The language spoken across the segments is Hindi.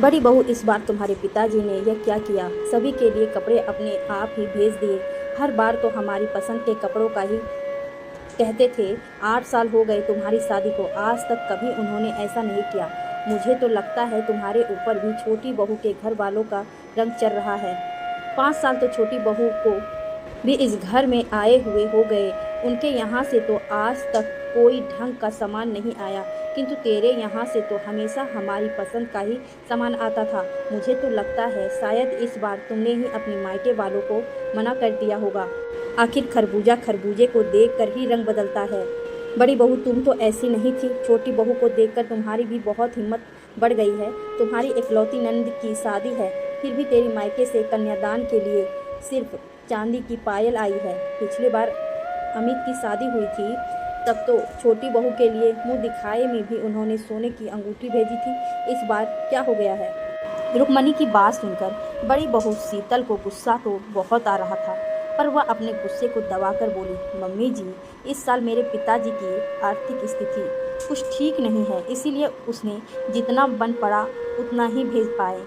बड़ी बहू, इस बार तुम्हारे पिताजी ने यह क्या किया? सभी के लिए कपड़े अपने आप ही भेज दिए। हर बार तो हमारी पसंद के कपड़ों का ही कहते थे। 8 साल हो गए तुम्हारी शादी को, आज तक कभी उन्होंने ऐसा नहीं किया। मुझे तो लगता है तुम्हारे ऊपर भी छोटी बहू के घर वालों का रंग चढ़ रहा है। 5 साल तो छोटी बहू को भी इस घर में आए हुए हो गए। उनके यहाँ से तो आज तक कोई ढंग का सामान नहीं आया, किंतु तेरे यहाँ से तो हमेशा हमारी पसंद का ही सामान आता था। मुझे तो लगता है शायद इस बार तुमने ही अपनी मायके वालों को मना कर दिया होगा। आखिर खरबूजा खरबूजे को देखकर ही रंग बदलता है। बड़ी बहू, तुम तो ऐसी नहीं थी। छोटी बहू को देखकर तुम्हारी भी बहुत हिम्मत बढ़ गई है। तुम्हारी इकलौती नंद की शादी है, फिर भी तेरी मायके से कन्यादान के लिए सिर्फ चांदी की पायल आई है। पिछली बार अमित की शादी हुई थी, तब तो छोटी बहू के लिए मुंह दिखाए में भी उन्होंने सोने की अंगूठी भेजी थी। इस बार क्या हो गया है? रुक्मणी की बात सुनकर बड़ी बहू शीतल को गुस्सा तो बहुत आ रहा था, पर वह अपने गुस्से को दबाकर बोली, मम्मी जी, इस साल मेरे पिताजी की आर्थिक स्थिति कुछ ठीक नहीं है, इसीलिए उसने जितना बन पड़ा उतना ही भेज पाए।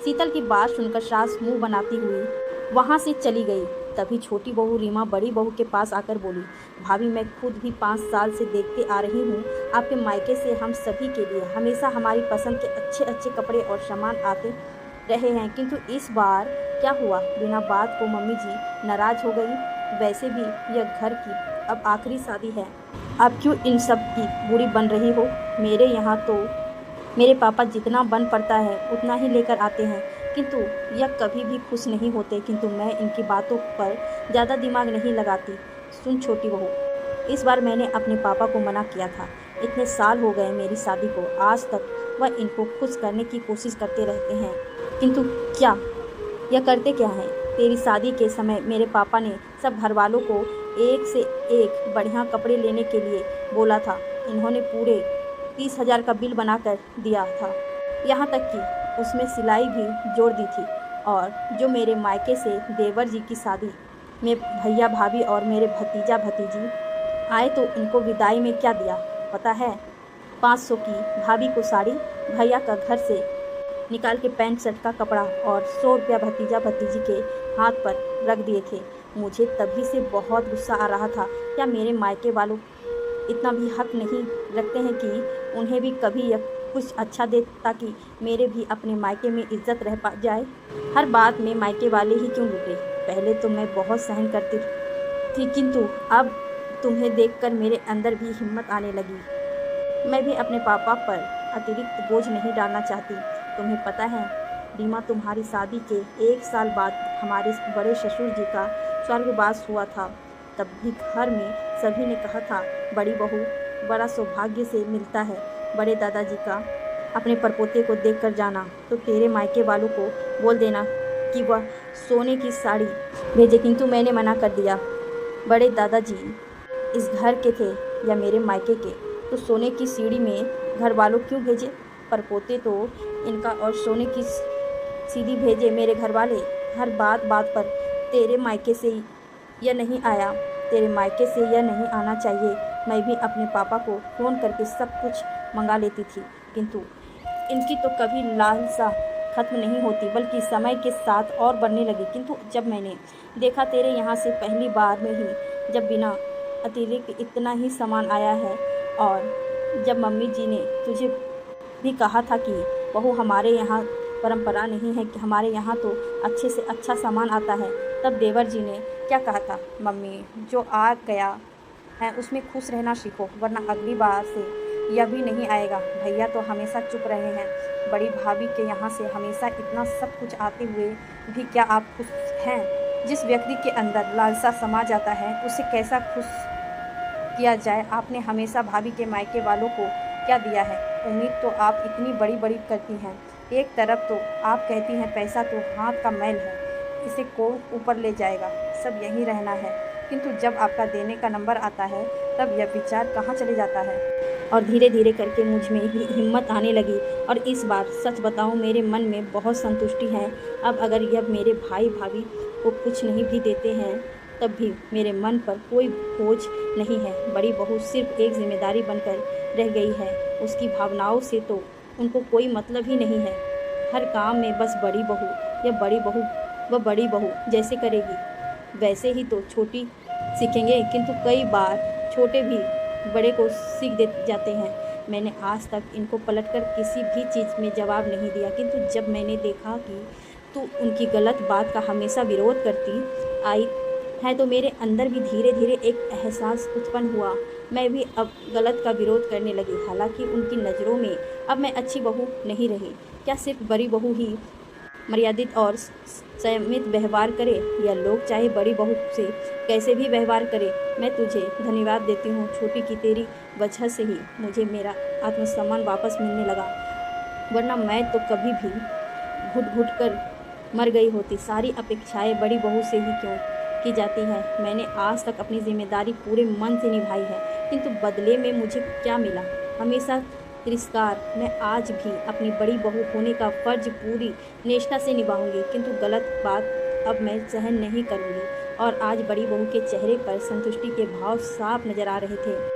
शीतल की बात सुनकर सास मुंह बनाती हुई वहाँ से चली गई। तभी छोटी बहू रीमा बड़ी बहू के पास आकर बोली, भाभी, मैं खुद भी 5 साल से देखते आ रही हूँ, आपके मायके से हम सभी के लिए हमेशा हमारी पसंद के अच्छे अच्छे कपड़े और सामान आते रहे हैं, किंतु इस बार क्या हुआ? बिना बात को मम्मी जी नाराज हो गई। वैसे भी यह घर की अब आखिरी शादी है, आप क्यों इन सब की बुरी बन रही हो? मेरे यहाँ तो मेरे पापा जितना बन पड़ता है उतना ही लेकर आते हैं, किंतु यह कभी भी खुश नहीं होते। किंतु मैं इनकी बातों पर ज़्यादा दिमाग नहीं लगाती। सुन छोटी बहू, इस बार मैंने अपने पापा को मना किया था। इतने साल हो गए मेरी शादी को, आज तक वह इनको खुश करने की कोशिश करते रहते हैं, किंतु क्या यह करते क्या हैं? तेरी शादी के समय मेरे पापा ने सब घर वालों को एक से एक बढ़िया कपड़े लेने के लिए बोला था। इन्होंने पूरे 30,000 का बिल बनाकर दिया था, यहाँ तक कि उसमें सिलाई भी जोड़ दी थी। और जो मेरे मायके से देवर जी की शादी में भैया भाभी और मेरे भतीजा भतीजी आए, तो इनको विदाई में क्या दिया पता है? 500 की भाभी को साड़ी, भैया का घर से निकाल के पैंट शर्ट का कपड़ा और 100 रुपया भतीजा भतीजी के हाथ पर रख दिए थे। मुझे तभी से बहुत गुस्सा आ रहा था। क्या मेरे मायके वालों इतना भी हक नहीं रखते हैं कि उन्हें भी कभी यह कुछ अच्छा दे, ताकि मेरे भी अपने मायके में इज्जत रह पा जाए? हर बात में मायके वाले ही क्यों लुटे? पहले तो मैं बहुत सहन करती थी, किंतु अब तुम्हें देखकर मेरे अंदर भी हिम्मत आने लगी। मैं भी अपने पापा पर अतिरिक्त बोझ नहीं डालना चाहती। तुम्हें पता है रीमा, तुम्हारी शादी के 1 साल बाद हमारे बड़े ससुर जी का स्वर्गवास हुआ था। तब भी घर में सभी ने कहा था, बड़ी बहू बड़ा सौभाग्य से मिलता है बड़े दादाजी का अपने परपोते को देखकर जाना। तो तेरे मायके वालों को बोल देना कि वह सोने की साड़ी भेजे, किंतु मैंने मना कर दिया। बड़े दादाजी इस घर के थे या मेरे मायके के, तो सोने की सीढ़ी में घर वालों क्यों भेजे? परपोते तो इनका और सोने की सीढ़ी भेजे मेरे घर वाले। हर बात बात पर तेरे मायके से यह नहीं आया, तेरे मायके से यह नहीं आना चाहिए। मैं भी अपने पापा को फ़ोन करके सब कुछ मंगा लेती थी, किंतु इनकी तो कभी लालसा ख़त्म नहीं होती, बल्कि समय के साथ और बढ़ने लगी। किंतु जब मैंने देखा तेरे यहाँ से पहली बार में ही जब बिना अतिरिक्त इतना ही सामान आया है, और जब मम्मी जी ने तुझे भी कहा था कि बहू, हमारे यहाँ परंपरा नहीं है कि हमारे यहाँ तो अच्छे से अच्छा सामान आता है, तब देवर जी ने क्या कहा था, मम्मी, जो आ गया है उसमें खुश रहना सीखो, वरना अगली बार से यह भी नहीं आएगा। भैया तो हमेशा चुप रहे हैं। बड़ी भाभी के यहाँ से हमेशा इतना सब कुछ आते हुए भी क्या आप खुश हैं? जिस व्यक्ति के अंदर लालसा समा जाता है, उसे कैसा खुश किया जाए? आपने हमेशा भाभी के मायके वालों को क्या दिया है? उम्मीद तो आप इतनी बड़ी बड़ी करती हैं। एक तरफ तो आप कहती हैं पैसा तो हाथ का मैल है, इसे कौन ऊपर ले जाएगा, सब यहीं रहना है, किंतु जब आपका देने का नंबर आता है तब यह विचार कहाँ चले जाता है? और धीरे धीरे करके मुझ में ही हिम्मत आने लगी, और इस बार सच बताऊं, मेरे मन में बहुत संतुष्टि है। अब अगर यह मेरे भाई भाभी को कुछ नहीं भी देते हैं, तब भी मेरे मन पर कोई बोझ नहीं है। बड़ी बहू सिर्फ एक जिम्मेदारी बनकर रह गई है, उसकी भावनाओं से तो उनको कोई मतलब ही नहीं है। हर काम में बस बड़ी बहू या बड़ी बहू व बड़ी बहू जैसे करेगी वैसे ही तो छोटी सीखेंगे, किंतु कई बार छोटे भी बड़े को सीख दे जाते हैं। मैंने आज तक इनको पलटकर किसी भी चीज़ में जवाब नहीं दिया, किंतु जब मैंने देखा कि तू उनकी गलत बात का हमेशा विरोध करती आई है तो मेरे अंदर भी धीरे धीरे एक एहसास उत्पन्न हुआ। मैं भी अब गलत का विरोध करने लगी। हालांकि उनकी नज़रों में अब मैं अच्छी बहू नहीं रही। क्या सिर्फ बड़ी बहू ही मर्यादित और संयमित व्यवहार करे, या लोग चाहे बड़ी बहू से कैसे भी व्यवहार करे? मैं तुझे धन्यवाद देती हूँ छोटी, की तेरी वजह से ही मुझे मेरा आत्मसम्मान वापस मिलने लगा, वरना मैं तो कभी भी घुट घुट कर मर गई होती। सारी अपेक्षाएं बड़ी बहू से ही क्यों की जाती हैं? मैंने आज तक अपनी जिम्मेदारी पूरे मन से निभाई है, किंतु बदले में मुझे क्या मिला? हमेशा तिरस्कार। मैं आज भी अपनी बड़ी बहू होने का फर्ज पूरी निष्ठा से निभाऊंगी, किंतु गलत बात अब मैं सहन नहीं करूंगी। और आज बड़ी बहू के चेहरे पर संतुष्टि के भाव साफ नजर आ रहे थे।